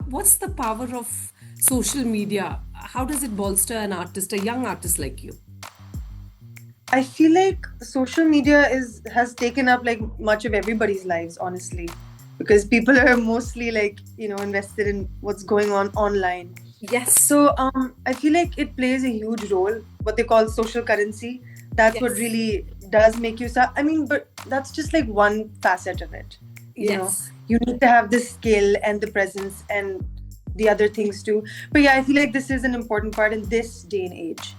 what's the power of social media? How does it bolster an artist, a young artist like you? I feel like social media is has taken up like much of everybody's lives, honestly, because people are mostly like invested in what's going on online. Yes, So I feel like it plays a huge role. What they call social currency. That's what yes, really does make you. I mean, but that's just like one facet of it. You know, yes. you need to have the skill and the presence and the other things too. But yeah, I feel like this is an important part in this day and age.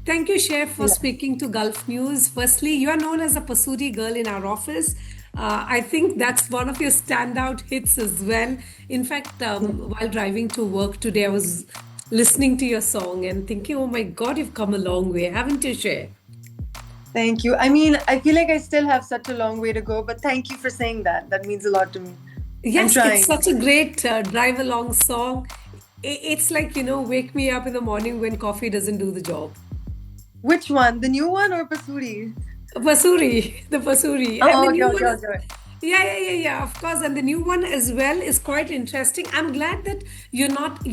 Thank you, Chef, for Yeah. speaking to Gulf News. Firstly, you are known as a Pasuri girl in our office. I think that's one of your standout hits as well. In fact, while driving to work today, I was listening to your song and thinking, oh my God, you've come a long way, haven't you, Chef? Thank you. I mean, I feel like I still have such a long way to go, but thank you for saying that. That means a lot to me. I'm Yes, it's trying. such a great drive along song. It's like, wake me up in the morning when coffee doesn't do the job. Which one? The new one or Pasuri? Pasuri, the Pasuri. And the Oh, okay, new okay, one is, okay. yeah, of course. And the new one as well is quite interesting. I'm glad that you're not,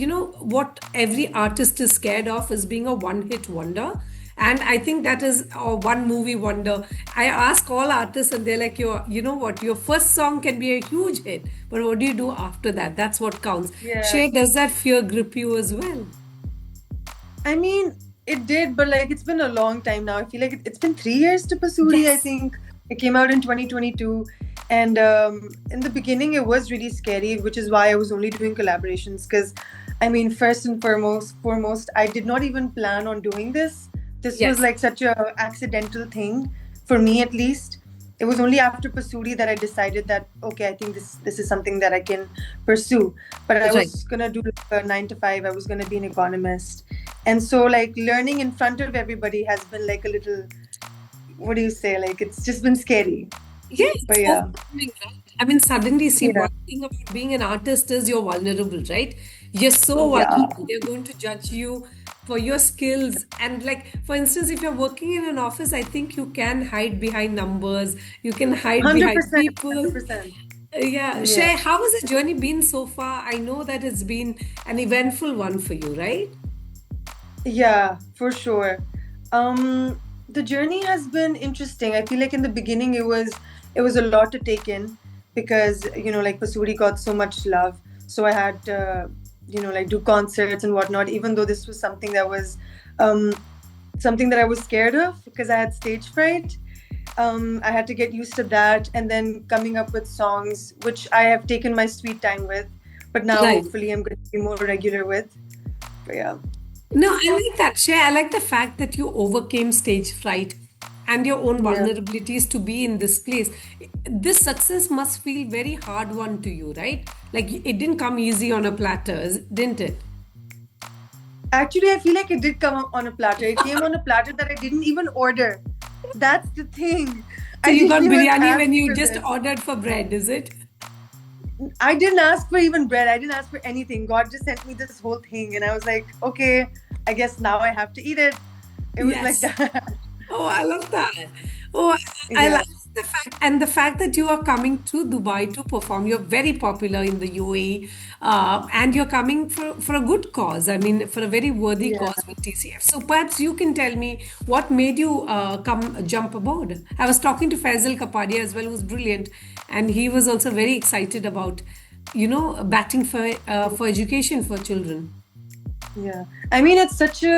what every artist is scared of is being a one hit wonder. And I think that is a one movie wonder. I ask all artists, and they're like, you know what, your first song can be a huge hit, but what do you do after that? That's what counts. Yeah. Shay, does that fear grip you as well? I mean, it did, but like it's been a long time now. I feel like it's been 3 years to Pasuri, I Yes. think. It came out in 2022. And in the beginning, it was really scary, which is why I was only doing collaborations. Because, I mean, first and foremost, I did not even plan on doing this. This was Yes. like such a accidental thing for me, at least. It was only after Pasuri that I decided that okay, I think this is something that I can pursue. But I Right. was gonna do like a 9 to 5. I was gonna be an economist, and so like learning in front of everybody has been like a little, what do you say, like it's just been scary. Yeah, But it's yeah. overwhelming, right? I mean, suddenly, see, Yeah. one thing about being an artist is you're vulnerable, right? You're so Yeah. vulnerable. They're going to judge you for your skills. And, like, for instance, if you're working in an office, I think you can hide behind numbers, you can hide behind 100%. people. 100%. Yeah. Yeah. Shay, how has the journey been so far? I know that it's been an eventful one for you, right? Yeah, for sure. The journey has been interesting. I feel like in the beginning it was a lot to take in because like Pasuri got so much love. So I had to like do concerts and whatnot. Even though this was um something that I was scared of because I had stage fright. I had to get used to that, and then coming up with songs which I have taken my sweet time with. But now Right. hopefully I'm going to be more regular with. But yeah. No, I like that, Shay. I like the fact that you overcame stage fright and your own Yeah. vulnerabilities to be in this place. This success must feel very hard one to you, right? Like it didn't come easy on a platter, didn't it? Actually, I feel like it did come up on a platter. It came on a platter that I didn't even order. That's the thing. So I you didn't got even biryani ask when you for just this. ordered for bread, is it? I didn't ask for even bread. I didn't ask for anything. God just sent me this whole thing, and I was like, okay, I guess now I have to eat it. It was like Yes. that. Oh, I love that. Oh, I Yeah. like the fact that you are coming to Dubai to perform. You're very popular in the UAE, and you're coming for a good cause. I mean, for a very worthy Yeah. cause with TCF. So perhaps you can tell me what made you come jump aboard. I was talking to Faisal Kapadia as well, who's brilliant, and he was also very excited about, batting for education for children. Yeah. I mean, it's such a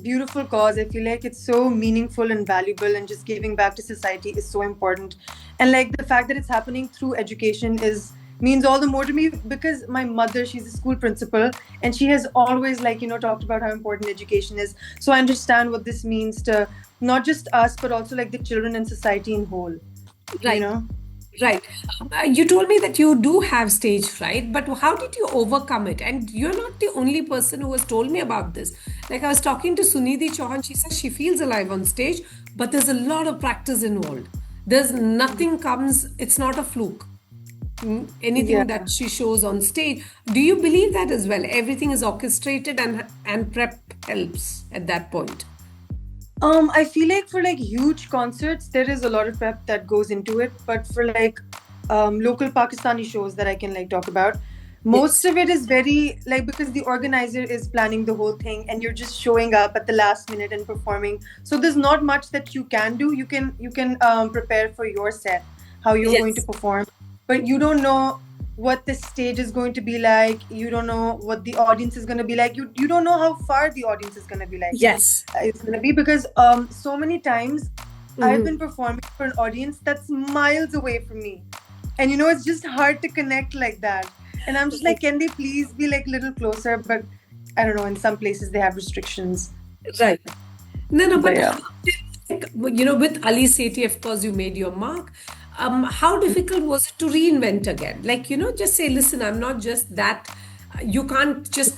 beautiful cause. I feel like it's so meaningful and valuable, and just giving back to society is so important. And like the fact that it's happening through education is means all the more to me because my mother, she's a school principal, and she has always like, talked about how important education is. So I understand what this means to not just us, but also like the children and society in whole, you Right. know? Right. You told me that you do have stage fright, but how did you overcome it? And you're not the only person who has told me about this. Like I was talking to Sunidhi Chauhan, she says she feels alive on stage, but there's a lot of practice involved. There's nothing comes, it's not a fluke. Yeah. Anything that she shows on stage. Do you believe that as well? Everything is orchestrated and prep helps at that point. I feel like for like huge concerts, there is a lot of prep that goes into it. But for like local Pakistani shows that I can like talk about, Most Yes. of it is very like because the organizer is planning the whole thing and you're just showing up at the last minute and performing, so there's not much that you can do. You can prepare for your set, how you're going to Yes. perform, but you don't know what the stage is going to be like. You don't know what the audience is going to be like. You don't know how far the audience is going to be like. Yes. It's going to be because so many times I've been Mhm. performing for an audience that's miles away from me, and it's just hard to connect like that. And I'm just like, Right. can they please be like a little closer? But I don't know, in some places they have restrictions. Right. No, no, But but yeah. how, like, with Ali Sethi, of course, you made your mark. How difficult was it to reinvent again? Like, just say, listen, I'm not just that. You can't just,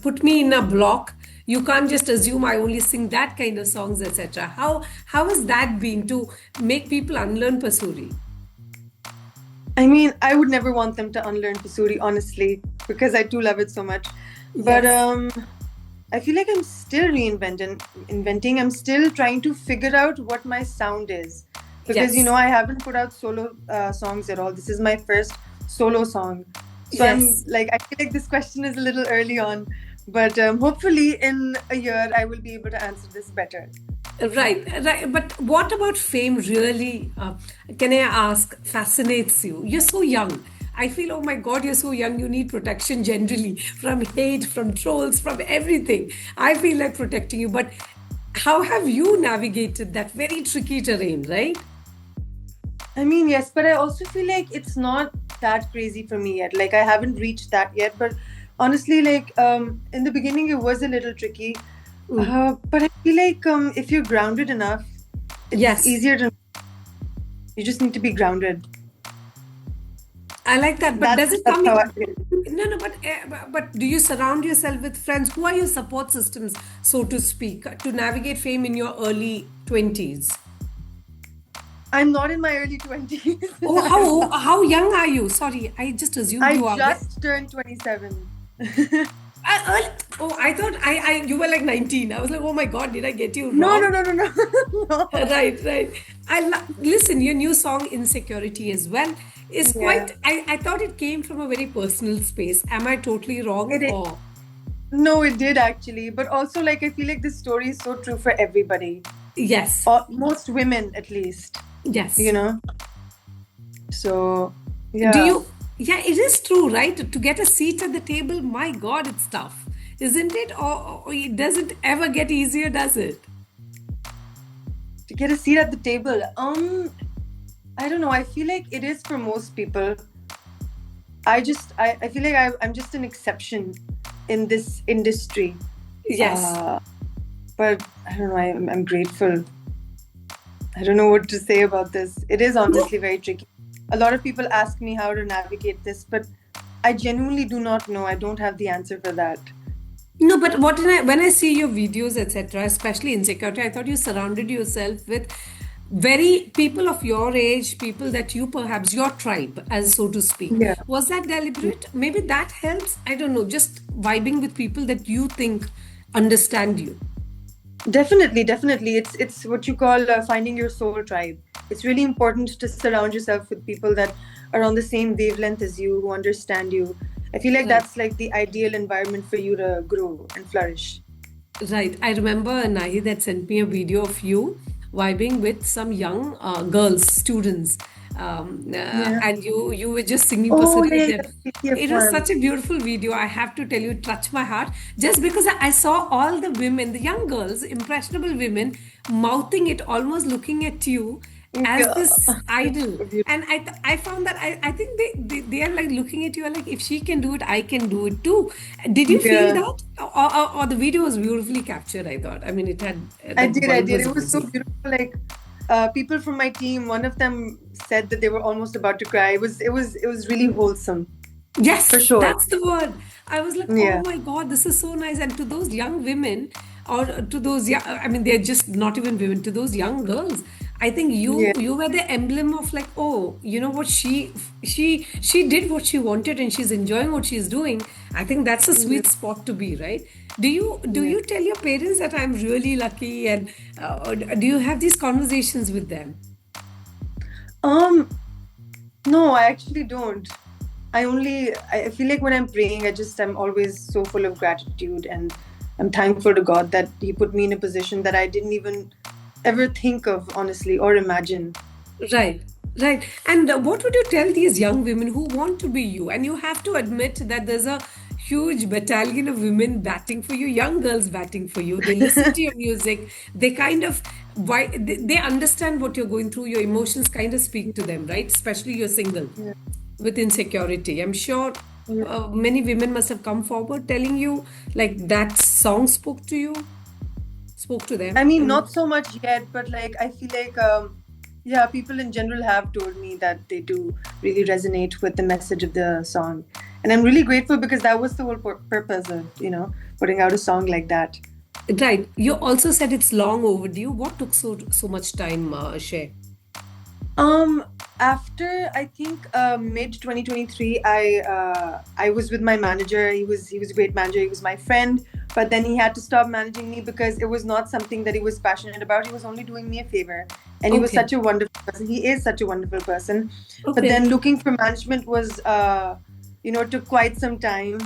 put me in a block. You can't just assume I only sing that kind of songs, etc. How has that been to make people unlearn Pasuri? I mean, I would never want them to unlearn Pasuri, honestly, because I do love it so much. But Yes, I feel like I'm still inventing. I'm still trying to figure out what my sound is, because yes, I haven't put out solo songs at all. This is my first solo song, so I'm yes. like, I feel like this question is a little early on, but hopefully in a year I will be able to answer this better. Right, right. But what about fame really, can I ask, fascinates you? You're so young. I feel, oh my God, you're so young. You need protection generally from hate, from trolls, from everything. I feel like protecting you. But how have you navigated that very tricky terrain, right? I mean, yes, but I also feel like it's not that crazy for me yet. Like I haven't reached that yet. But honestly, like in the beginning, it was a little tricky. But I feel like if you're grounded enough, it's Yes, easier to. You just need to be grounded. I like that. But does it That's come? how I feel. No, no. But do you surround yourself with friends? Who are your support systems, so to speak, to navigate fame in your early 20s? I'm not in my early 20s. Oh, how young are you? Sorry, I just assumed I you are. just turned 27. Oh, I thought I you were like 19. I was like, oh my God, did I get you No, no, wrong? no, no, no. No. Right, right. Listen. Your new song "Insecurity" as well is Yeah. quite. I thought it came from a very personal space. Am I totally wrong? It, Or no, it did actually. But also, like, I feel like this story is so true for everybody. yes, Or most women, at least. You yes. know? So, Do yeah. you? Yeah, it is true, right? To get a seat at the table, my God, it's tough, isn't it? Or it doesn't ever get easier, does it? To get a seat at the table. I don't know. I feel like it is for most people. I feel like I'm just an exception in this industry. Yes. Uh, but I don't know. I'm grateful. I don't know what to say about this. It is No, honestly very tricky. A lot of people ask me how to navigate this, but I genuinely do not know. I don't have the answer for that. no, but when I see your videos, etc., especially insecurity, I thought you surrounded yourself with very people of your age, people that you perhaps your tribe, as so to speak. Yeah. Was that deliberate? Maybe that helps. I don't know. Just vibing with people that you think understand you. Definitely, definitely. It's what you call finding your soul tribe. It's really important to surround yourself with people that are on the same wavelength as you, who understand you. I feel like Right. that's like the ideal environment for you to grow and flourish. Right. I remember Nahi that sent me a video of you vibing with some young girls, students, Yeah. and you were just singing Oh, Pasuri yeah, with yeah, them. yeah. PTF It was one. such a beautiful video. I have to tell you, it touched my heart just because I saw all the women, the young girls, impressionable women, mouthing it, almost looking at you as Yeah. this idol. So beautiful. And I found that I think they are like looking at you like, if she can do it, I can do it too. Did you feel Yeah. that? Or the video was beautifully captured, I thought. I mean, it had, I the did, I vibe did. was It was so amazing. beautiful. Like people from my team, one of them said that they were almost about to cry. It was really wholesome. For Yes, sure. that's the word. I was like, oh Yeah. my God, this is so nice. And to those young women, or to those young, I mean, they're just not even women, to those young girls, I think Yeah. you were the emblem of like, oh, you know what, she did what she wanted and she's enjoying what she's doing. I think that's a Yeah. sweet spot to be, right? Do Yeah. you tell your parents that I'm really lucky, and or do you have these conversations with them? Um, no, I actually don't. I feel like when I'm praying, I'm always so full of gratitude, and I'm thankful to God that He put me in a position that I didn't even ever think of, honestly, or imagine. Right, right. And what would you tell these young women who want to be you? And you have to admit that there's a huge battalion of women batting for you, young girls batting for you. They listen to your music. They kind of why they understand what you're going through. Your emotions kind of speak to them, right? Especially you're single Yeah. with insecurity. I'm sure Yeah. many women must have come forward telling you like that song spoke to you, spoke to I them, mean, and not so much yet, but like I feel like, yeah, people in general have told me that they do really resonate with the message of the song, and I'm really grateful because that was the whole purpose of putting out a song like that. right. You also said it's long overdue. What took so much time, Shay? Um, After I think mid 2023, I was with my manager. He was a great manager. He was my friend, but then he had to stop managing me because it was not something that he was passionate about. He was only doing me a favor, and he was Okay. such a wonderful person. He is such a wonderful person, but Okay. then looking for management was took quite some time.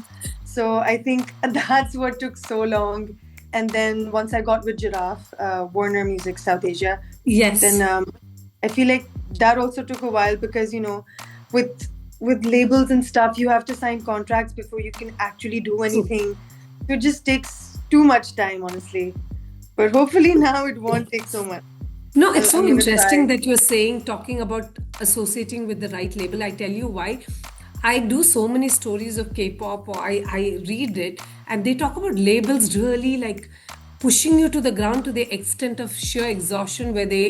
So I think that's what took so long. And then once I got with Giraffe, Warner Music South Asia, then Yes. I feel like that also took a while because with with labels and stuff, you have to sign contracts before you can actually do True. anything. So it just takes too much time, honestly. But hopefully now it won't take so much. No, it's I'm so gonna interesting try. that you're saying, talking about associating with the right label. I tell you why. I do so many stories of K-pop, or I read it, and they talk about labels really like pushing you to the ground to the extent of sheer exhaustion where they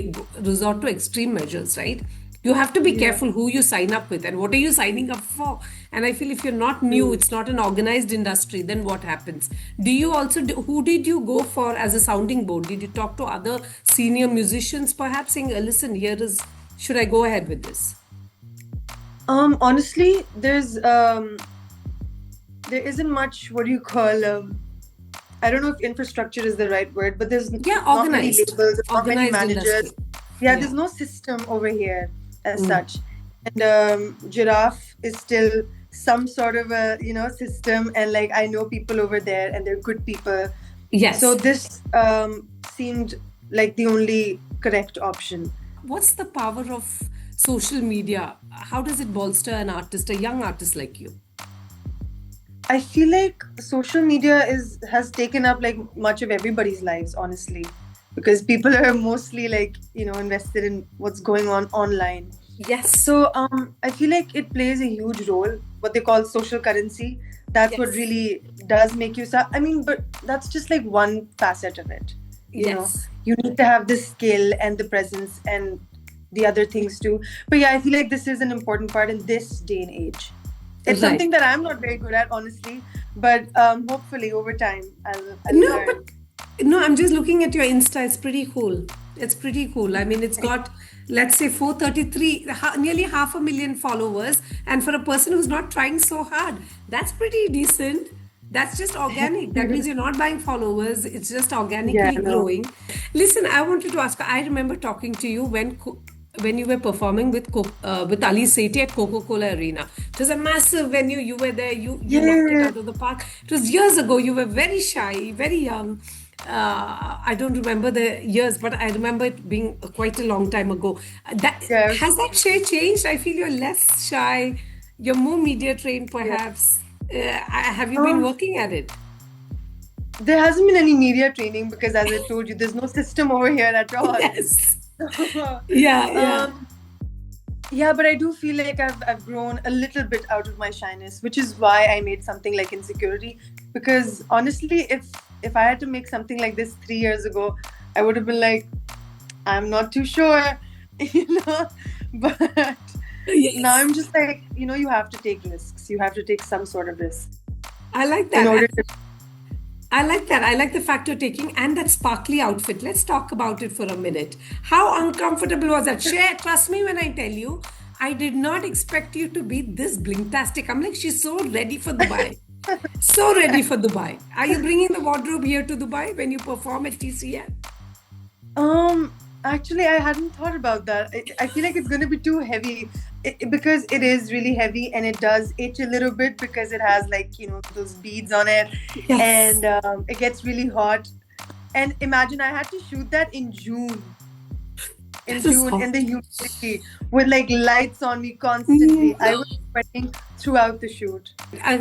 resort to extreme measures, right? You have to be Yeah. careful who you sign up with and what are you signing up for. And I feel if you're not new, Mm. it's not an organized industry, then what happens? Do you also who did you go for as a sounding board? Did you talk to other senior musicians perhaps saying, listen, here is, should I go ahead with this? Honestly, there isn't much, what do you call, I don't know if infrastructure is the right word, but there's Yeah, not many organized, labels, not many organized managers. industry. Yeah, Yeah. there's no system over here as Mm. such. And Giraffe is still some sort of a system, and like I know people over there, and they're good people. So Yes. this seemed like the only correct option. What's the power of social media? How does it bolster an artist, a young artist like you? I feel like social media is has taken up like much of everybody's lives, honestly, because people are mostly like invested in what's going on online. Yes. So I feel like it plays a huge role. What they call social currency. That's what Yes. really does make you. I mean, but that's just like one facet of it. Yes. You need to have the skill and the presence and the other things too. But yeah, I feel like this is an important part in this day and age. It's Right. something that I'm not very good at, honestly. But hopefully over time I'll No, learn. but no, I'm just looking at your Insta. It's pretty cool. It's pretty cool. I mean, it's got, let's say, 433, nearly 500,000 followers. And for a person who's not trying so hard, that's pretty decent. That's just organic. That means you're not buying followers. It's just Yeah, organically no. growing. Listen, I wanted to ask. I remember talking to you when you were performing with Ali Sethi at Coca-Cola Arena. It was a massive venue. You were there. You knocked it Yeah, out of the park. It was years ago. You were very shy, very young. I don't remember the years, but I remember it being quite a long time ago. That yeah, has that shade changed? I feel you're less shy. You're more media trained, yeah. perhaps. Have you been Um, working at it? there hasn't been any media training because, as I told you, there's no system over here at all. Yes. Yeah, yeah. um, yeah, but I do feel like I've grown a little bit out of my shyness, which is why I made something like Insecurity. Because honestly, if I had to make something like this 3 years ago, I would have been like, I'm not too sure, you know. But now Yes. I'm just like, you have to take risks. You have to take some sort of risk I like in that. order to. I like that. I like the fact you're taking and that sparkly outfit. Let's talk about it for a minute. How uncomfortable was that? Share, trust me when I tell you, I did not expect you to be this blinktastic. I'm like, she's so ready for Dubai. So ready for Dubai. Are you bringing the wardrobe here to Dubai when you perform at TCL? Um, Actually, I hadn't thought about that. I feel like it's going to be too heavy. because it is really heavy and it does itch a little bit because it has like those beads on it, Yes, and it gets really hot. And imagine I had to shoot that in June, that is in hot. the humidity with like lights on me constantly. I No. was sweating throughout the shoot.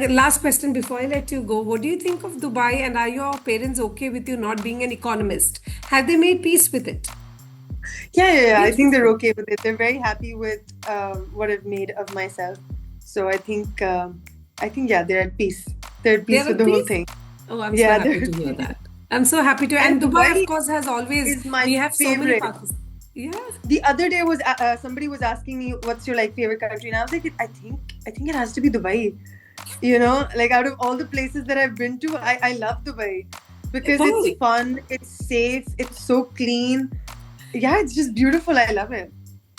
Last question before I let you go. What do you think of Dubai, and are your parents okay with you not being an economist? Have they made peace with it? Yeah, yeah, yeah. Be I think they're truthful. okay with it. They're very happy with what I've made of myself. So I think yeah, they're at peace. They're at peace They're with at the whole peace? thing. Oh, I'm so Yeah, happy they're to at hear peace. that. I'm so happy to. And And Dubai, of Dubai course, has always, is my we have so many favorite. Pakistanis. Yeah. The other day was somebody was asking me, "What's your like favorite country?" And I was like, "I think it has to be Dubai." Like out of all the places that I've been to, I love Dubai because it's Why? fun, it's safe, it's so clean. Yeah, it's just beautiful. I love it.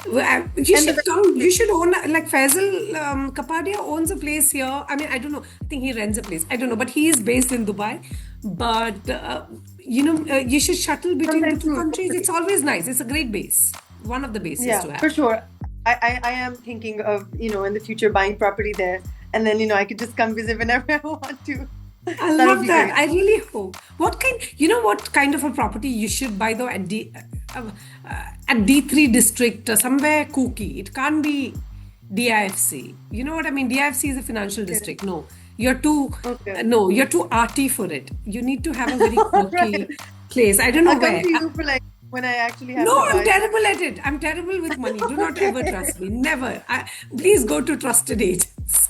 Well, you And the should come. weather You should own, like Faisal Kapadia owns a place here. I mean, I don't know. I think he rents a place. I don't know, but he is based in Dubai. But you should shuttle between the sometime two soon, countries. It's hopefully. always nice. It's a great base. One of the bases Yeah, to for have. sure. I am thinking of, in the future buying property there. And then, I could just come visit whenever I want to. I That would love be that. great. I really hope. What kind of a property you should buy though at D3 district or somewhere kooky. It can't be DIFC. You know what I mean? DIFC is a financial Okay. district. No, you're too, Okay. no, you're too arty for it. You need to have a very All quirky right. place. I don't know I'll come where. to you for like when I actually have No, to I'm buy something. terrible at it. I'm terrible with money. Do not ever Okay. trust me. Never. Please go to trusted agents.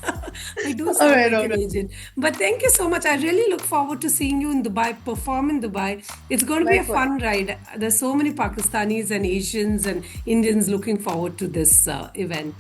I do All sound right, like all an right. agent. But thank you so much. I really look forward to seeing you in Dubai, perform in Dubai. It's going to be a Likewise. fun ride. There's so many Pakistanis and Asians and Indians looking forward to this event.